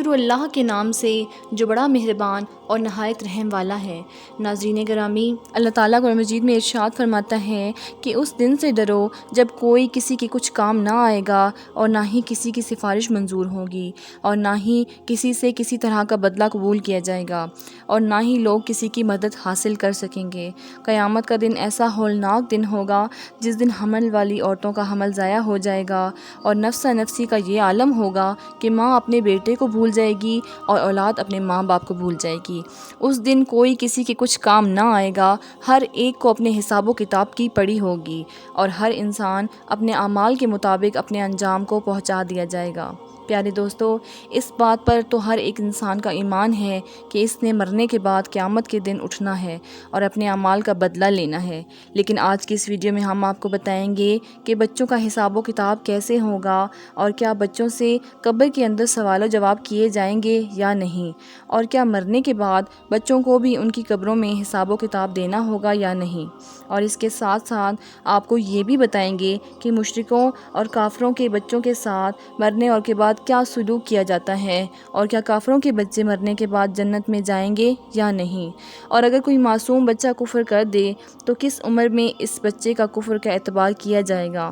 شروع اللہ کے نام سے جو بڑا مہربان اور نہایت رحم والا ہے۔ ناظرین گرامی، اللہ تعالیٰ قرآن مجید میں ارشاد فرماتا ہے کہ اس دن سے ڈرو جب کوئی کسی کے کچھ کام نہ آئے گا، اور نہ ہی کسی کی سفارش منظور ہوگی، اور نہ ہی کسی سے کسی طرح کا بدلہ قبول کیا جائے گا، اور نہ ہی لوگ کسی کی مدد حاصل کر سکیں گے۔ قیامت کا دن ایسا ہولناک دن ہوگا جس دن حمل والی عورتوں کا حمل ضائع ہو جائے گا، اور نفسا نفسی کا یہ عالم ہوگا کہ ماں اپنے بیٹے کو بھول جائے گی اور اولاد اپنے ماں باپ کو بھول جائے گی۔ اس دن کوئی کسی کے کچھ کام نہ آئے گا، ہر ایک کو اپنے حساب و کتاب کی پڑی ہوگی، اور ہر انسان اپنے اعمال کے مطابق اپنے انجام کو پہنچا دیا جائے گا۔ پیارے دوستو، اس بات پر تو ہر ایک انسان کا ایمان ہے کہ اس نے مرنے کے بعد قیامت کے دن اٹھنا ہے اور اپنے اعمال کا بدلہ لینا ہے۔ لیکن آج کی اس ویڈیو میں ہم آپ کو بتائیں گے کہ بچوں کا حساب و کتاب کیسے ہوگا، اور کیا بچوں سے قبر کے اندر سوال و جواب کیے جائیں گے یا نہیں، اور کیا مرنے کے بعد بچوں کو بھی ان کی قبروں میں حساب و کتاب دینا ہوگا یا نہیں، اور اس کے ساتھ ساتھ آپ کو یہ بھی بتائیں گے کہ مشرکوں اور کافروں کے بچوں کے ساتھ مرنے اور کے بعد کیا سلوک کیا جاتا ہے، اور کیا کافروں کے بچے مرنے کے بعد جنت میں جائیں گے یا نہیں، اور اگر کوئی معصوم بچہ کفر کر دے تو کس عمر میں اس بچے کا کفر کا اعتبار کیا جائے گا۔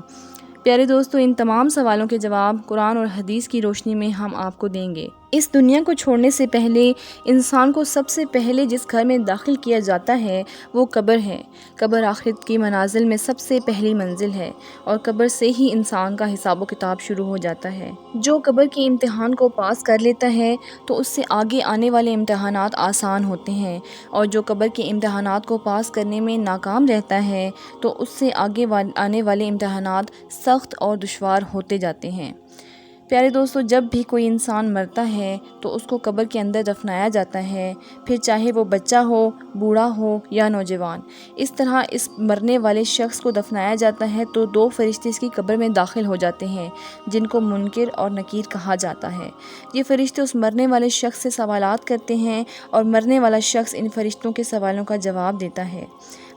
پیارے دوستو، ان تمام سوالوں کے جواب قرآن اور حدیث کی روشنی میں ہم آپ کو دیں گے۔ اس دنیا کو چھوڑنے سے پہلے انسان کو سب سے پہلے جس گھر میں داخل کیا جاتا ہے وہ قبر ہے۔ قبر آخرت کی منازل میں سب سے پہلی منزل ہے، اور قبر سے ہی انسان کا حساب و کتاب شروع ہو جاتا ہے۔ جو قبر کے امتحان کو پاس کر لیتا ہے تو اس سے آگے آنے والے امتحانات آسان ہوتے ہیں، اور جو قبر کے امتحانات کو پاس کرنے میں ناکام رہتا ہے تو اس سے آگے آنے والے امتحانات سخت اور دشوار ہوتے جاتے ہیں۔ پیارے دوستو، جب بھی کوئی انسان مرتا ہے تو اس کو قبر کے اندر دفنایا جاتا ہے، پھر چاہے وہ بچہ ہو، بوڑھا ہو یا نوجوان۔ اس طرح اس مرنے والے شخص کو دفنایا جاتا ہے تو دو فرشتے اس کی قبر میں داخل ہو جاتے ہیں، جن کو منکر اور نکیر کہا جاتا ہے۔ یہ فرشتے اس مرنے والے شخص سے سوالات کرتے ہیں، اور مرنے والا شخص ان فرشتوں کے سوالوں کا جواب دیتا ہے۔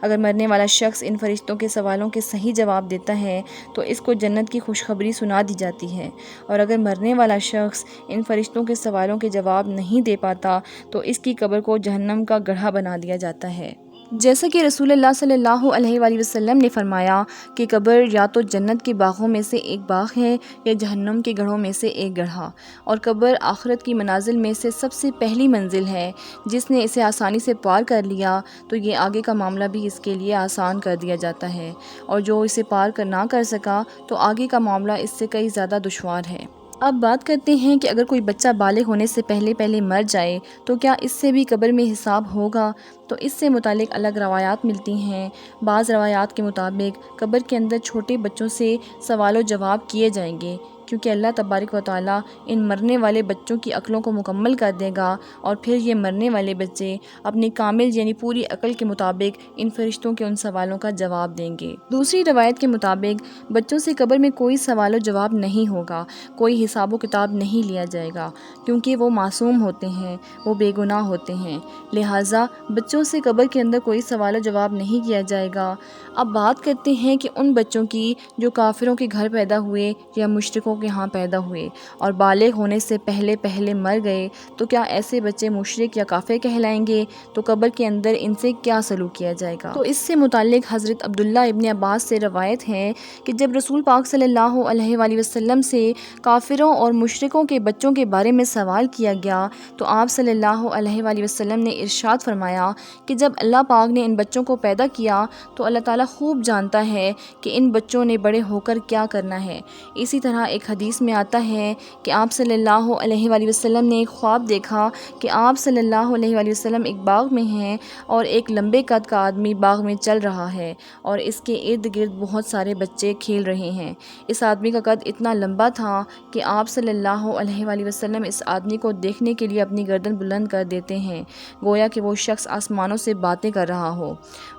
اگر مرنے والا شخص ان فرشتوں کے سوالوں کے صحیح جواب دیتا ہے تو اس کو جنت کی خوشخبری سنا دی جاتی ہے، اور اگر مرنے والا شخص ان فرشتوں کے سوالوں کے جواب نہیں دے پاتا تو اس کی قبر کو جہنم کا گڑھا بنا دیا جاتا ہے۔ جیسا کہ رسول اللہ صلی اللہ علیہ وآلہ وسلم نے فرمایا کہ قبر یا تو جنت کے باغوں میں سے ایک باغ ہے یا جہنم کے گڑھوں میں سے ایک گڑھا، اور قبر آخرت کی منازل میں سے سب سے پہلی منزل ہے۔ جس نے اسے آسانی سے پار کر لیا تو یہ آگے کا معاملہ بھی اس کے لیے آسان کر دیا جاتا ہے، اور جو اسے پار نہ کر سکا تو آگے کا معاملہ اس سے کئی زیادہ دشوار ہے۔ اب بات کرتے ہیں کہ اگر کوئی بچہ بالغ ہونے سے پہلے مر جائے تو کیا اس سے بھی قبر میں حساب ہوگا؟ تو اس سے متعلق الگ روایات ملتی ہیں۔ بعض روایات کے مطابق قبر کے اندر چھوٹے بچوں سے سوال و جواب کیے جائیں گے، کیونکہ اللہ تبارک و تعالیٰ ان مرنے والے بچوں کی عقلوں کو مکمل کر دے گا، اور پھر یہ مرنے والے بچے اپنی کامل یعنی پوری عقل کے مطابق ان فرشتوں کے ان سوالوں کا جواب دیں گے۔ دوسری روایت کے مطابق بچوں سے قبر میں کوئی سوال و جواب نہیں ہوگا، کوئی حساب و کتاب نہیں لیا جائے گا، کیونکہ وہ معصوم ہوتے ہیں، وہ بے گناہ ہوتے ہیں، لہٰذا بچوں سے قبر کے اندر کوئی سوال و جواب نہیں کیا جائے گا۔ اب بات کرتے ہیں کہ ان بچوں کی جو کافروں کے گھر پیدا ہوئے یا مشرکوں کے ہاں پیدا ہوئے اور بالغ ہونے سے پہلے مر گئے، تو کیا ایسے بچے مشرک یا کافر کہلائیں گے؟ تو قبر کے اندر ان سے کیا سلوک کیا جائے گا؟ تو اس سے متعلق حضرت عبداللہ ابن عباس سے روایت ہے کہ جب رسول پاک صلی اللہ علیہ وآلہ وسلم سے کافروں اور مشرکوں کے بچوں کے بارے میں سوال کیا گیا تو آپ صلی اللہ علیہ وآلہ وسلم نے ارشاد فرمایا کہ جب اللہ پاک نے ان بچوں کو پیدا کیا تو اللہ تعالیٰ خوب جانتا ہے کہ ان بچوں نے بڑے ہو کر کیا کرنا ہے۔ اسی طرح ایک حدیث میں آتا ہے کہ آپ صلی اللہ علیہ وآلہ وسلم نے ایک خواب دیکھا کہ آپ صلی اللہ علیہ وآلہ وسلم ایک باغ میں ہیں، اور ایک لمبے قد کا آدمی باغ میں چل رہا ہے، اور اس کے ارد گرد بہت سارے بچے کھیل رہے ہیں۔ اس آدمی کا قد اتنا لمبا تھا کہ آپ صلی اللہ علیہ وآلہ وسلم اس آدمی کو دیکھنے کے لیے اپنی گردن بلند کر دیتے ہیں، گویا کہ وہ شخص آسمانوں سے باتیں کر رہا ہو۔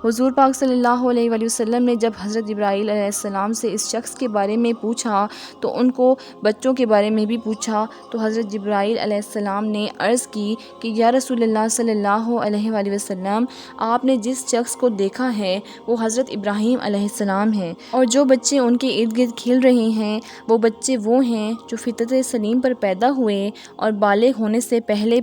حضور پاک صلی اللہ علیہ وآلہ وسلم نے جب حضرت جبرائیل علیہ السلام سے اس شخص کے بارے میں پوچھا تو ان کو بچوں کے بارے میں بھی پوچھا تو حضرت جبرائیل علیہ السلام نے عرض کی کہ یا رسول اللہ صلی اللہ علیہ وآلہ وسلم، آپ نے جس شخص کو دیکھا ہے وہ حضرت ابراہیم علیہ السلام ہیں، اور جو بچے ان کے ارد گرد کھیل رہے ہیں وہ بچے وہ ہیں جو فطرت سلیم پر پیدا ہوئے اور بالغ ہونے سے پہلے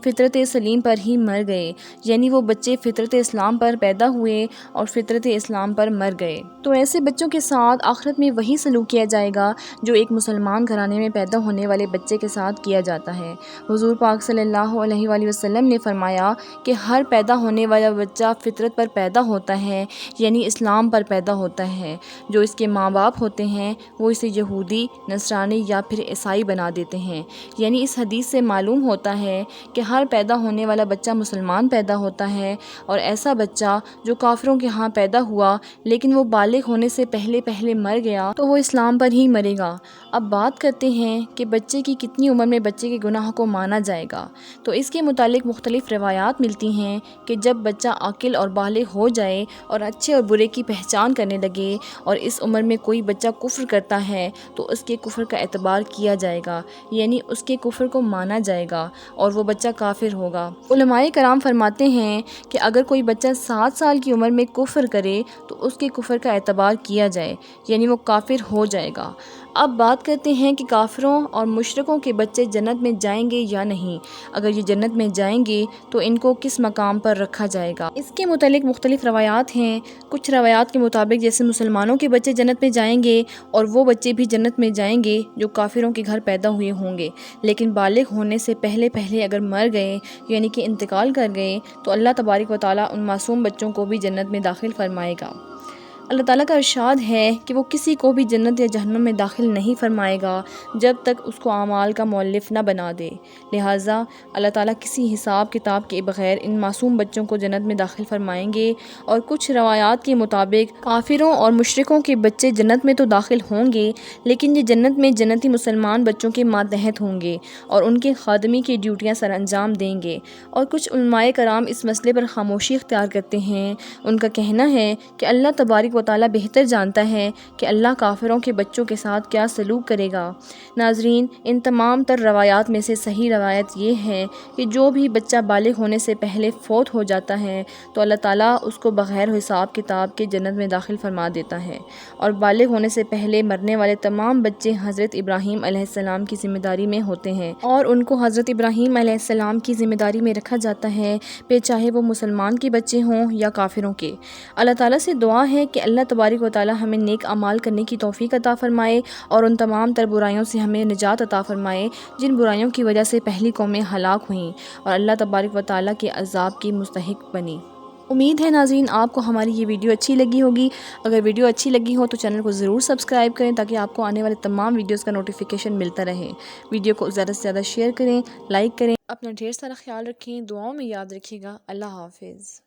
فطرت سلیم پر ہی مر گئے، یعنی وہ بچے فطرت اسلام پر پیدا ہوئے اور فطرت اسلام پر مر گئے۔ تو ایسے بچوں کے ساتھ آخرت میں وہی سلوک کیا جائے گا جو ایک مسلمان گھرانے میں پیدا ہونے والے بچے کے ساتھ کیا جاتا ہے۔ حضور پاک صلی اللہ علیہ وآلہ وسلم نے فرمایا کہ ہر پیدا ہونے والا بچہ فطرت پر پیدا ہوتا ہے، یعنی اسلام پر پیدا ہوتا ہے۔ جو اس کے ماں باپ ہوتے ہیں وہ اسے یہودی، نصرانی یا پھر عیسائی بنا دیتے ہیں۔ یعنی اس حدیث سے معلوم ہوتا ہے کہ ہر پیدا ہونے والا بچہ مسلمان پیدا ہوتا ہے، اور ایسا بچہ جو کافروں کے ہاں پیدا ہوا لیکن وہ بالغ ہونے سے پہلے مر گیا تو وہ اسلام پر ہی مرے گا۔ اب بات کرتے ہیں کہ بچے کی کتنی عمر میں بچے کے گناہ کو مانا جائے گا۔ تو اس کے متعلق مختلف روایات ملتی ہیں کہ جب بچہ عاقل اور بالغ ہو جائے اور اچھے اور برے کی پہچان کرنے لگے، اور اس عمر میں کوئی بچہ کفر کرتا ہے تو اس کے کفر کا اعتبار کیا جائے گا، یعنی اس کے کفر کو مانا جائے گا اور وہ بچہ کافر ہوگا۔ علماء کرام فرماتے ہیں کہ اگر کوئی بچہ 7 سال کی عمر میں کفر کرے تو اس کے کفر کا اعتبار کیا جائے، یعنی وہ کافر ہو جائے گا۔ اب بات کرتے ہیں کہ کافروں اور مشرکوں کے بچے جنت میں جائیں گے یا نہیں۔ اگر یہ جنت میں جائیں گے تو ان کو کس مقام پر رکھا جائے گا؟ اس کے متعلق مختلف روایات ہیں۔ کچھ روایات کے مطابق جیسے مسلمانوں کے بچے جنت میں جائیں گے اور وہ بچے بھی جنت میں جائیں گے جو کافروں کے گھر پیدا ہوئے ہوں گے، لیکن بالغ ہونے سے پہلے اگر مر گئے یعنی کہ انتقال کر گئے تو اللہ تبارک و تعالیٰ ان معصوم بچوں کو بھی جنت میں داخل فرمائے گا۔ اللہ تعالیٰ کا ارشاد ہے کہ وہ کسی کو بھی جنت یا جہنم میں داخل نہیں فرمائے گا جب تک اس کو اعمال کا مؤلف نہ بنا دے، لہٰذا اللہ تعالیٰ کسی حساب کتاب کے بغیر ان معصوم بچوں کو جنت میں داخل فرمائیں گے۔ اور کچھ روایات کے مطابق کافروں اور مشرکوں کے بچے جنت میں تو داخل ہوں گے، لیکن یہ جنت میں جنتی مسلمان بچوں کے ماتحت ہوں گے اور ان کے خادمی کی ڈیوٹیاں سر انجام دیں گے۔ اور کچھ علماء کرام اس مسئلے پر خاموشی اختیار کرتے ہیں۔ ان کا کہنا ہے کہ اللہ تبارک و تعالیٰ بہتر جانتا ہے کہ اللہ کافروں کے بچوں کے ساتھ کیا سلوک کرے گا۔ ناظرین، ان تمام تر روایات میں سے صحیح روایت یہ ہے کہ جو بھی بچہ بالغ ہونے سے پہلے فوت ہو جاتا ہے تو اللہ تعالیٰ اس کو بغیر حساب کتاب کے جنت میں داخل فرما دیتا ہے، اور بالغ ہونے سے پہلے مرنے والے تمام بچے حضرت ابراہیم علیہ السلام کی ذمہ داری میں ہوتے ہیں، اور ان کو حضرت ابراہیم علیہ السلام کی ذمہ داری میں رکھا جاتا ہے، پھر چاہے وہ مسلمان کے بچے ہوں یا کافروں کے۔ اللہ تعالیٰ سے دعا ہے کہ اللہ تبارک و تعالیٰ ہمیں نیک اعمال کرنے کی توفیق عطا فرمائے اور ان تمام تر برائیوں سے ہمیں نجات عطا فرمائے جن برائیوں کی وجہ سے پہلی قومیں ہلاک ہوئیں اور اللہ تبارک و تعالیٰ کے عذاب کی مستحق بنی۔ امید ہے ناظرین آپ کو ہماری یہ ویڈیو اچھی لگی ہوگی۔ اگر ویڈیو اچھی لگی ہو تو چینل کو ضرور سبسکرائب کریں تاکہ آپ کو آنے والے تمام ویڈیوز کا نوٹیفیکیشن ملتا رہے۔ ویڈیو کو زیادہ سے زیادہ شیئر کریں، لائک کریں، اپنا ڈھیر سارا خیال رکھیں، دعاؤں میں یاد رکھیے گا۔ اللہ حافظ۔